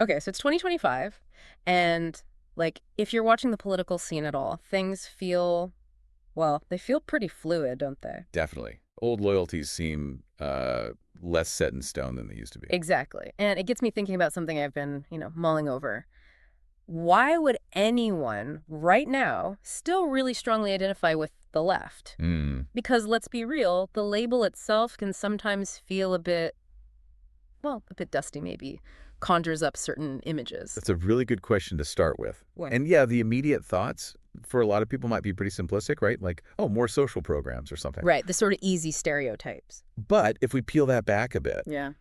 Okay, so it's 2025, and, like, if you're watching the political scene at all, things feel, well, they feel pretty fluid, don't they? Definitely. Old loyalties seem less set in stone than they used to be. Exactly. And it gets me thinking about something I've been, mulling over. Why would anyone right now still really strongly identify with the left? Mm. Because let's be real, the label itself can sometimes feel a bit, well, a bit dusty maybe, conjures up certain images. That's a really good question to start with. What? And yeah, the immediate thoughts for a lot of people might be pretty simplistic, right? Like, oh, more social programs or something. Right, the sort of easy stereotypes. But if we peel that back a bit, Yeah.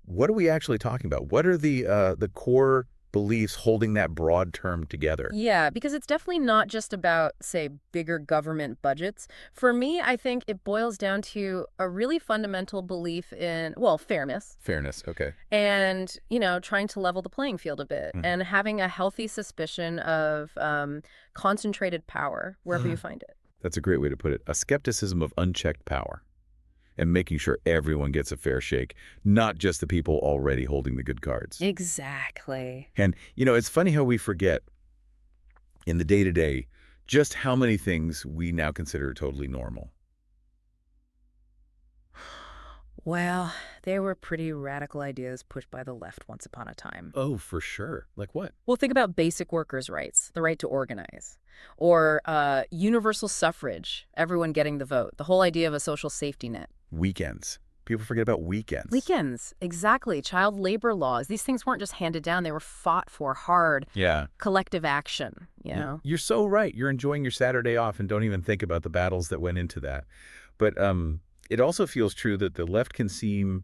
what are we actually talking about? What are the core beliefs holding that broad term together? Yeah, because it's definitely not just about, say, bigger government budgets. For me, I think it boils down to a really fundamental belief in, well, fairness Fairness. Okay. and, trying to level the playing field a bit and having a healthy suspicion of concentrated power wherever you Mhm. find it. That's a great way to put it. A skepticism of unchecked power and making sure everyone gets a fair shake, not just the people already holding the good cards. Exactly. And, it's funny how we forget in the day-to-day just how many things we now consider totally normal. Well, they were pretty radical ideas pushed by the left once upon a time. Oh, for sure. Like what? Well, think about basic workers' rights, the right to organize, or universal suffrage, everyone getting the vote, the whole idea of a social safety net. Weekends. People forget about weekends. Weekends, exactly. Child labor laws. These things weren't just handed down, they were fought for hard Yeah. collective action, you know? You're so right. You're enjoying your Saturday off and don't even think about the battles that went into that. But it also feels true that the left can seem,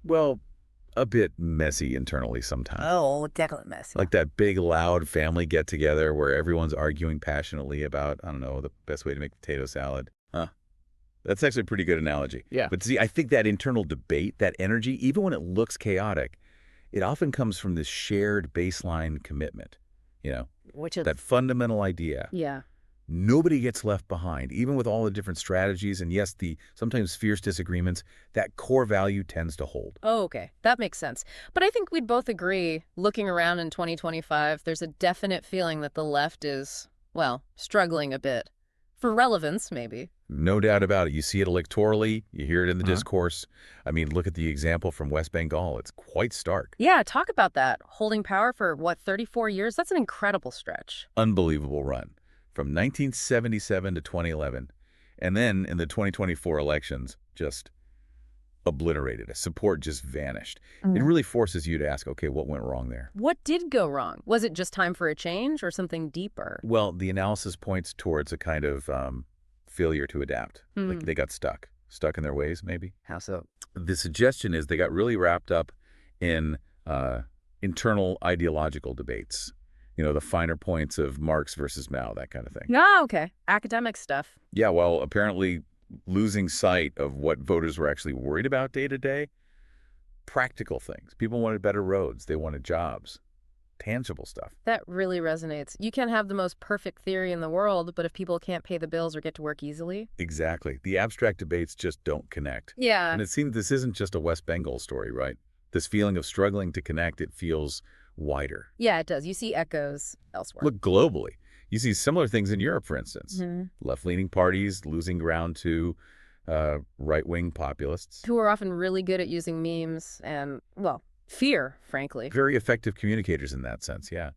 well, a bit messy internally sometimes. Oh, definitely messy. Like that big, loud family get-together where everyone's arguing passionately about, I don't know, the best way to make potato salad. Huh? That's actually a pretty good analogy. Yeah. But see, I think that internal debate, that energy, even when it looks chaotic, it often comes from this shared baseline commitment, you know, Which is, that fundamental idea. yeah. Nobody gets left behind, even with all the different strategies and, yes, the sometimes fierce disagreements, that core value tends to hold. Oh, okay. That makes sense. But I think we'd both agree, looking around in 2025, there's a definite feeling that the left is, well, struggling a bit. For relevance, maybe. No doubt about it. You see it electorally. You hear it in the Uh-huh. discourse. I mean, look at the example from West Bengal. It's quite stark. Yeah, talk about that. Holding power for, what, 34 years? That's an incredible stretch. Unbelievable run from 1977 to 2011. And then in the 2024 elections, just obliterated. Support just vanished. It really forces you to ask, okay, what went wrong there? What did go wrong? Was it just time for a change or something deeper? Well, the analysis points towards a kind of failure to adapt. Like they got stuck in their ways, maybe. How so? The suggestion is they got really wrapped up in internal ideological debates. The finer points of Marx versus Mao, that kind of thing. Ah, okay. Academic stuff. Yeah, well, apparently losing sight of what voters were actually worried about day to day, practical things. People wanted better roads. They wanted jobs, tangible stuff. That really resonates. You can have the most perfect theory in the world, but if people can't pay the bills or get to work easily. Exactly. The abstract debates just don't connect. Yeah. And it seems this isn't just a West Bengal story, right? This feeling of struggling to connect, it feels wider. Yeah, it does. You see echoes elsewhere. Look globally. You see similar things in Europe, for instance. Mhm. Left-leaning parties losing ground to right-wing populists. Who are often really good at using memes and, well, fear, frankly. Very effective communicators in that sense, yeah.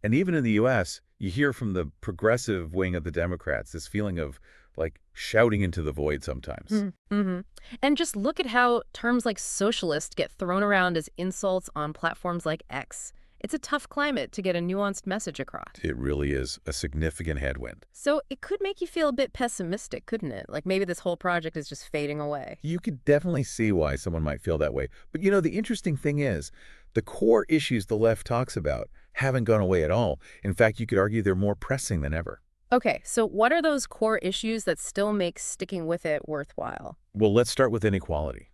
And even in the U.S., you hear from the progressive wing of the Democrats this feeling of, like, shouting into the void sometimes. Mm-hmm. And just look at how terms like socialist get thrown around as insults on platforms like X. It's a tough climate to get a nuanced message across. It really is a significant headwind. So it could make you feel a bit pessimistic, couldn't it? Like maybe this whole project is just fading away. You could definitely see why someone might feel that way. But the interesting thing is, the core issues the left talks about haven't gone away at all. In fact, you could argue they're more pressing than ever. Okay, so what are those core issues that still make sticking with it worthwhile? Well, let's start with inequality.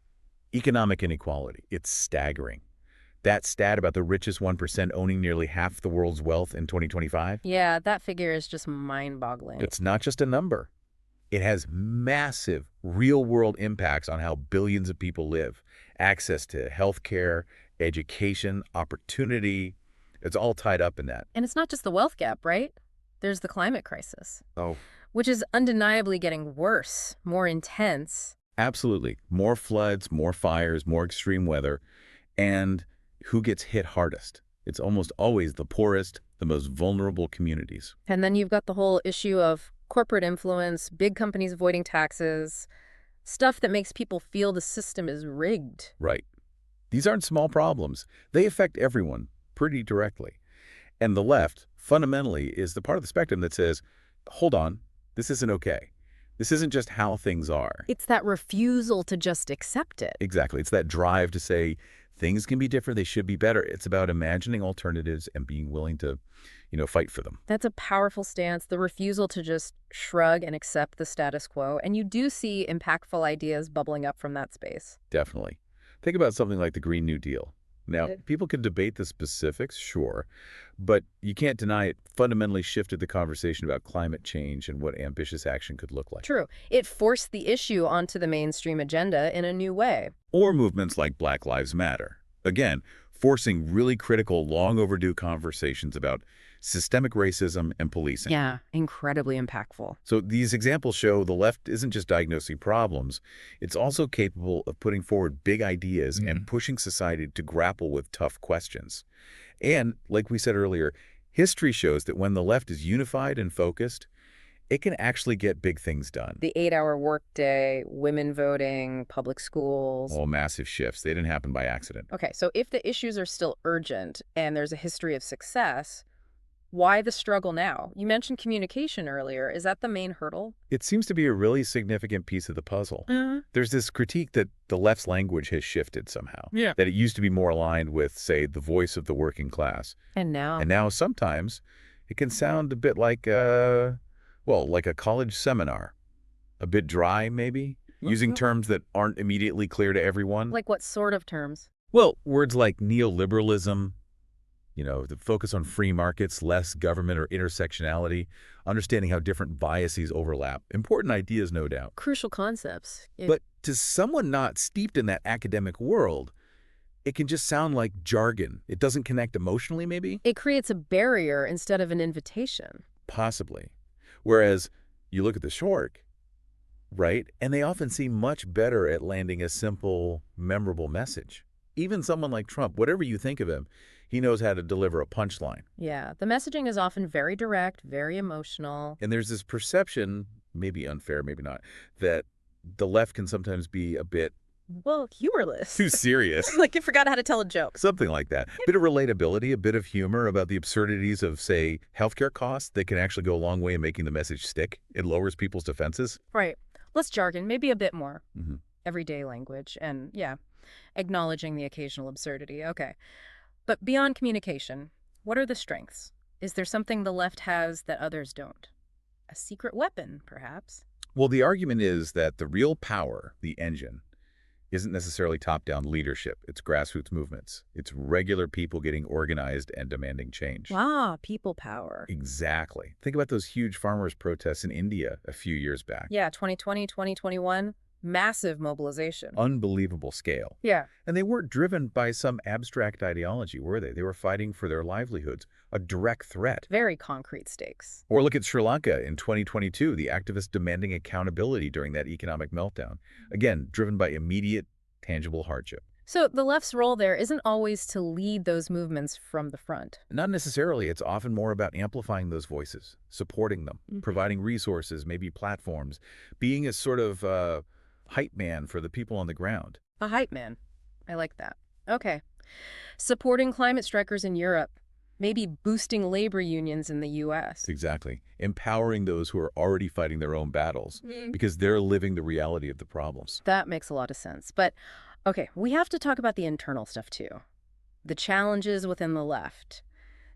Economic inequality. It's staggering. That stat about the richest 1% owning nearly half the world's wealth in 2025, Yeah, that figure is just mind-boggling. it's not just a number. It has massive real-world impacts on how billions of people live. Access to health care, education, opportunity. It's all tied up in that. And it's not just the wealth gap, right? There's the climate crisis, Oh, which is undeniably getting worse, more intense. absolutely. More floods, more fires, more extreme weather. And who gets hit hardest? It's almost always the poorest, the most vulnerable communities. And then you've got the whole issue of corporate influence, big companies avoiding taxes, stuff that makes people feel the system is rigged. Right. These aren't small problems. They affect everyone pretty directly. And the left, fundamentally, is the part of the spectrum that says, hold on, this isn't okay. This isn't just how things are. It's that refusal to just accept it. Exactly. It's that drive to say things can be different, they should be better. It's about imagining alternatives and being willing to, fight for them. That's a powerful stance, the refusal to just shrug and accept the status quo. And you do see impactful ideas bubbling up from that space. Definitely. Think about something like the Green New Deal. Now, people can debate the specifics, sure, but you can't deny it fundamentally shifted the conversation about climate change and what ambitious action could look like. True. It forced the issue onto the mainstream agenda in a new way. Or movements like Black Lives Matter. Again, forcing really critical, long overdue conversations about systemic racism and policing. Yeah, incredibly impactful. So these examples show the left isn't just diagnosing problems, it's also capable of putting forward big ideas and pushing society to grapple with tough questions. And, like we said earlier, history shows that when the left is unified and focused, it can actually get big things done. The 8-hour workday, women voting, public schools. All massive shifts. They didn't happen by accident. Okay, so if the issues are still urgent and there's a history of success, why the struggle now? You mentioned communication earlier. Is that the main hurdle? It seems to be a really significant piece of the puzzle. There's this critique that the left's language has shifted somehow. Yeah. That it used to be more aligned with, say, the voice of the working class. And now? And now sometimes it can sound a bit like like a college seminar. A bit dry, maybe? Using terms that aren't immediately clear to everyone. Like what sort of terms? Well, words like neoliberalism, the focus on free markets, less government or intersectionality, understanding how different biases overlap. Important ideas, no doubt. Crucial concepts. But to someone not steeped in that academic world, it can just sound like jargon. It doesn't connect emotionally, maybe? It creates a barrier instead of an invitation. Possibly. Whereas you look at the short, right, and they often seem much better at landing a simple, memorable message. Even someone like Trump, whatever you think of him, he knows how to deliver a punchline. Yeah, the messaging is often very direct, very emotional. And there's this perception, maybe unfair, maybe not, that the left can sometimes be a bit Well, humorless. too serious. Like you forgot how to tell a joke. Something like that. A bit of relatability, a bit of humor about the absurdities of, say, healthcare costs that can actually go a long way in making the message stick. It lowers people's defenses. Right. Less jargon, maybe a bit more. Mm-hmm. Everyday language and, yeah, acknowledging the occasional absurdity. Okay. But beyond communication, what are the strengths? Is there something the left has that others don't? A secret weapon, perhaps? Well, the argument is that the real power, the engine, isn't necessarily top-down leadership. It's grassroots movements. It's regular people getting organized and demanding change. Ah, people power. Exactly. Think about those huge farmers' protests in India a few years back. Yeah, 2020, 2021, massive mobilization. Unbelievable scale. Yeah. And they weren't driven by some abstract ideology, were they? They were fighting for their livelihoods, a direct threat. Very concrete stakes. Or look at Sri Lanka in 2022, the activists demanding accountability during that economic meltdown. Again, driven by immediate, tangible hardship. So the left's role there isn't always to lead those movements from the front. Not necessarily. It's often more about amplifying those voices, supporting them, providing resources, maybe platforms, being a sort of hype man for the people on the ground. A hype man. I like that. Okay. Supporting climate strikers in Europe. Maybe boosting labor unions in the U.S. Exactly. Empowering those who are already fighting their own battles because they're living the reality of the problems. That makes a lot of sense. But, okay, we have to talk about the internal stuff, too. The challenges within the left.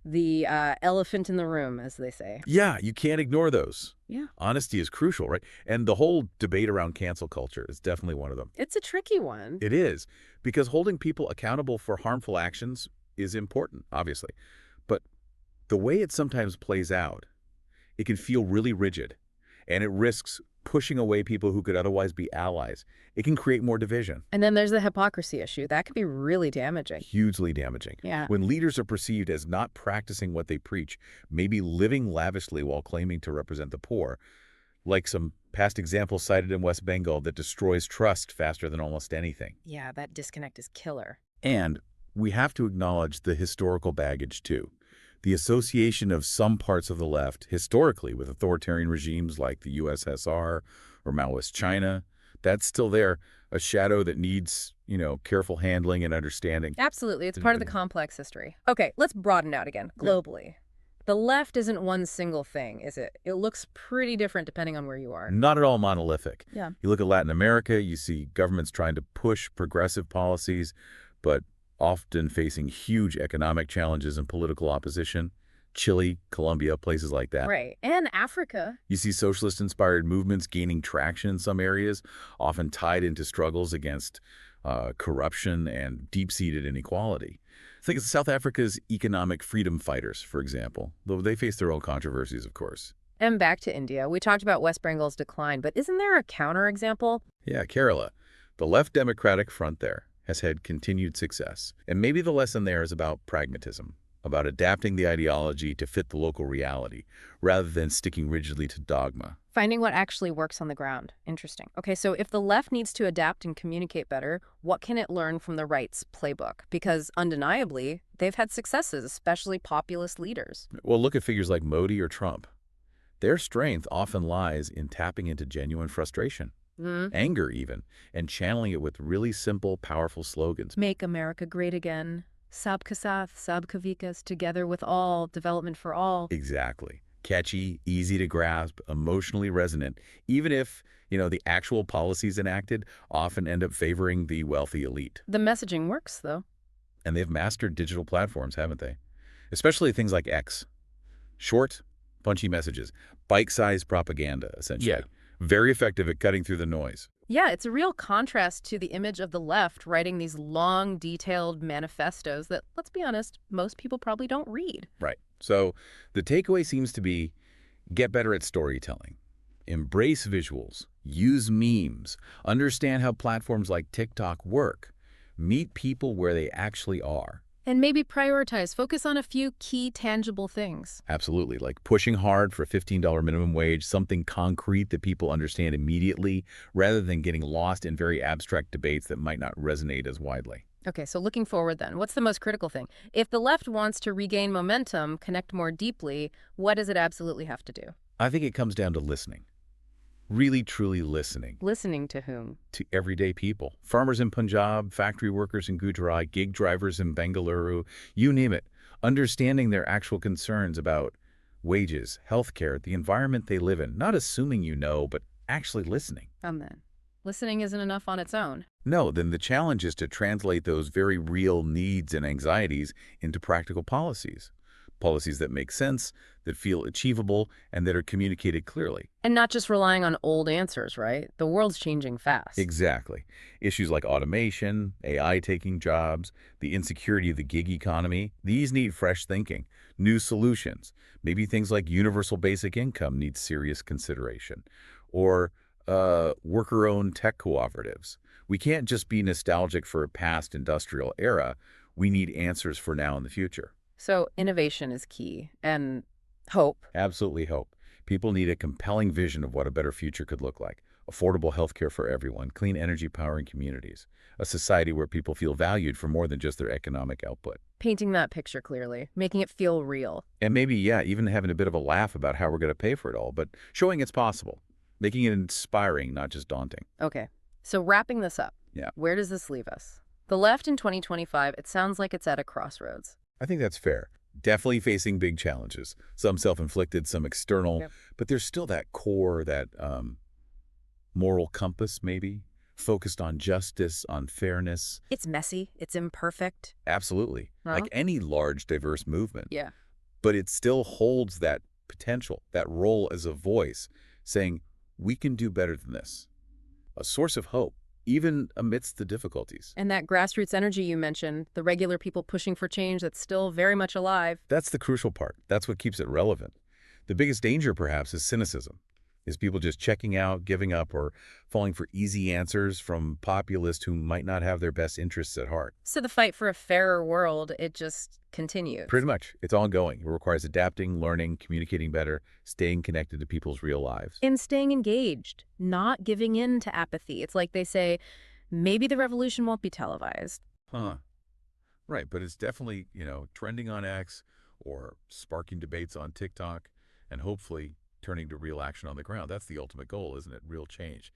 The elephant in the room, as they say. Yeah, you can't ignore those. Yeah. Honesty is crucial, right? And the whole debate around cancel culture is definitely one of them. It's a tricky one. It is, because holding people accountable for harmful actions is important, obviously. But the way it sometimes plays out, it can feel really rigid, and it risks pushing away people who could otherwise be allies. It can create more division. And then there's the hypocrisy issue. That could be really damaging. Hugely damaging. Yeah. When leaders are perceived as not practicing what they preach, maybe living lavishly while claiming to represent the poor, like some past examples cited in West Bengal that destroys trust faster than almost anything. Yeah, that disconnect is killer. And we have to acknowledge the historical baggage, too. The association of some parts of the left, historically, with authoritarian regimes like the USSR or Maoist China, that's still there, a shadow that needs, careful handling and understanding. Absolutely. It's part of the complex history. Okay, let's broaden out again, globally. The left isn't one single thing, is it? It looks pretty different depending on where you are. Not at all monolithic. Yeah. You look at Latin America, you see governments trying to push progressive policies, but often facing huge economic challenges and political opposition. Chile, Colombia, places like that. Right. And Africa. You see socialist-inspired movements gaining traction in some areas, often tied into struggles against corruption and deep-seated inequality. Think of South Africa's economic freedom fighters, for example, though they face their own controversies, of course. And back to India. We talked about West Bengal's decline, but isn't there a counterexample? Yeah, Kerala. The left Democratic Front there has had continued success. And maybe the lesson there is about pragmatism, about adapting the ideology to fit the local reality, rather than sticking rigidly to dogma. Finding what actually works on the ground. Interesting. Okay, so if the left needs to adapt and communicate better, what can it learn from the right's playbook? Because undeniably, they've had successes, especially populist leaders. Well, look at figures like Modi or Trump. Their strength often lies in tapping into genuine frustration, anger even, and channeling it with really simple, powerful slogans. Make America great again. Sabka Sath, Sabka Vikas, together with all, development for all. Exactly. Catchy, easy to grasp, emotionally resonant, even if, the actual policies enacted often end up favoring the wealthy elite. The messaging works, though. And they've mastered digital platforms, haven't they? Especially things like X. Short, punchy messages. Bite-sized propaganda, essentially. Yeah. Very effective at cutting through the noise. Yeah, it's a real contrast to the image of the left writing these long, detailed manifestos that, let's be honest, most people probably don't read. Right. So the takeaway seems to be get better at storytelling. Embrace visuals. Use memes. Understand how platforms like TikTok work. Meet people where they actually are. And maybe prioritize. Focus on a few key, tangible things. Absolutely. Like pushing hard for a $15 minimum wage, something concrete that people understand immediately, rather than getting lost in very abstract debates that might not resonate as widely. Okay, so looking forward then, what's the most critical thing? If the left wants to regain momentum, connect more deeply, what does it absolutely have to do? I think it comes down to listening. Really, truly listening. Listening to whom? To everyday people. Farmers in Punjab, factory workers in Gujarat, gig drivers in Bengaluru, you name it. Understanding their actual concerns about wages, healthcare, the environment they live in. Not assuming you know, but actually listening. Amen. Listening isn't enough on its own. No, then the challenge is to translate those very real needs and anxieties into practical policies. Policies that make sense, that feel achievable, and that are communicated clearly. And not just relying on old answers, right? The world's changing fast. Exactly. Issues like automation, AI taking jobs, the insecurity of the gig economy, these need fresh thinking, new solutions. Maybe things like universal basic income need serious consideration. Or worker-owned tech cooperatives. We can't just be nostalgic for a past industrial era. We need answers for now and the future. So innovation is key. And hope. Absolutely hope. People need a compelling vision of what a better future could look like. Affordable healthcare for everyone, clean energy powering communities, a society where people feel valued for more than just their economic output. Painting that picture clearly, making it feel real. And maybe, even having a bit of a laugh about how we're going to pay for it all, but showing it's possible. Making it inspiring, not just daunting. Okay, so wrapping this up. Yeah. Where does this leave us? The left in 2025, it sounds like it's at a crossroads. I think that's fair. Definitely facing big challenges. Some self-inflicted, some external. Yep. But there's still that core, that moral compass, maybe, focused on justice, on fairness. It's messy. It's imperfect. Absolutely. Huh? Like any large, diverse movement. Yeah. But it still holds that potential, that role as a voice, saying, we can do better than this. A source of hope, even amidst the difficulties. And that grassroots energy you mentioned, the regular people pushing for change that's still very much alive. That's the crucial part. That's what keeps it relevant. The biggest danger, perhaps, is cynicism. Is people just checking out, giving up, or falling for easy answers from populists who might not have their best interests at heart? So the fight for a fairer world, it just Pretty continues. much. It's ongoing. It requires adapting, learning, communicating better, staying connected to people's real lives. And staying engaged, not giving in to apathy. It's like they say, maybe the revolution won't be televised. Huh. Right, but it's definitely, trending on X or sparking debates on TikTok and hopefully turning to real action on the ground. That's the ultimate goal, isn't it? Real change.